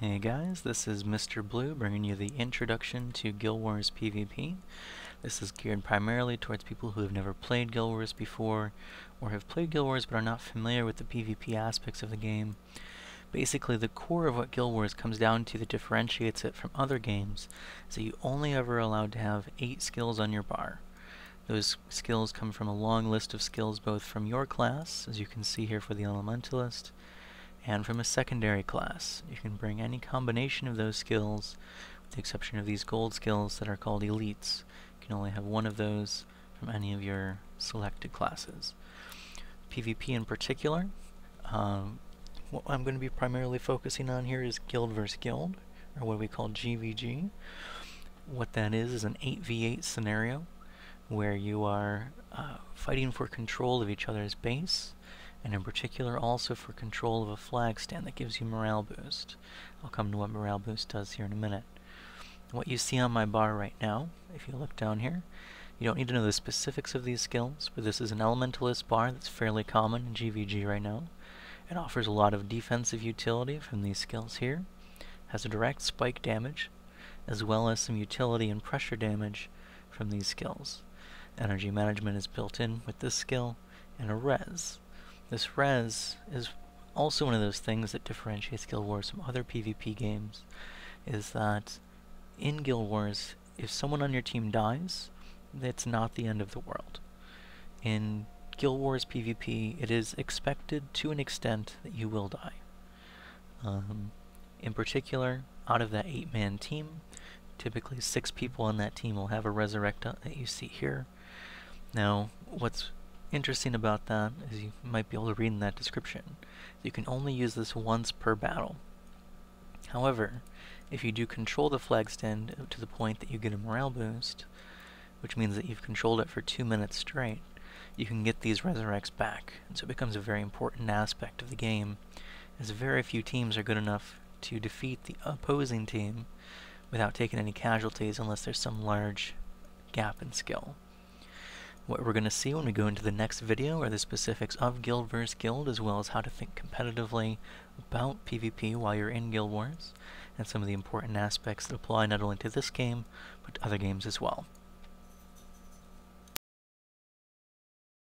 Hey guys, this is Mr. Blue bringing you the introduction to Guild Wars PvP. This is geared primarily towards people who have never played Guild Wars before, or have played Guild Wars but are not familiar with the PvP aspects of the game. Basically, the core of what Guild Wars comes down to that differentiates it from other games is that you only ever allowed to have 8 skills on your bar. Those skills come from a long list of skills both from your class, as you can see here for the Elementalist, and from a secondary class. You can bring any combination of those skills, with the exception of these gold skills that are called elites. You can only have one of those from any of your selected classes. PvP in particular, what I'm going to be primarily focusing on here is guild versus guild, or what we call GVG. What that is an 8v8 scenario where you are fighting for control of each other's base, and in particular also for control of a flag stand that gives you morale boost. I'll come to what morale boost does here in a minute. What you see on my bar right now, if you look down here, you don't need to know the specifics of these skills, but this is an Elementalist bar that's fairly common in GVG right now. It offers a lot of defensive utility from these skills here, has a direct spike damage, as well as some utility and pressure damage from these skills. Energy management is built in with this skill, and a res. This res is also one of those things that differentiates Guild Wars from other PvP games, is that in Guild Wars, if someone on your team dies, it's not the end of the world. In Guild Wars PvP, it is expected to an extent that you will die. In particular, out of that 8-man team, typically 6 people on that team will have a resurrecta that you see here. Now, what's interesting about that is you might be able to read in that description. You can only use this once per battle. However, if you do control the flag stand to the point that you get a morale boost, which means that you've controlled it for 2 minutes straight, you can get these resurrects back. And so it becomes a very important aspect of the game, as very few teams are good enough to defeat the opposing team without taking any casualties unless there's some large gap in skill. What we're going to see when we go into the next video are the specifics of Guild vs. Guild, as well as how to think competitively about PvP while you're in Guild Wars, and some of the important aspects that apply not only to this game, but to other games as well.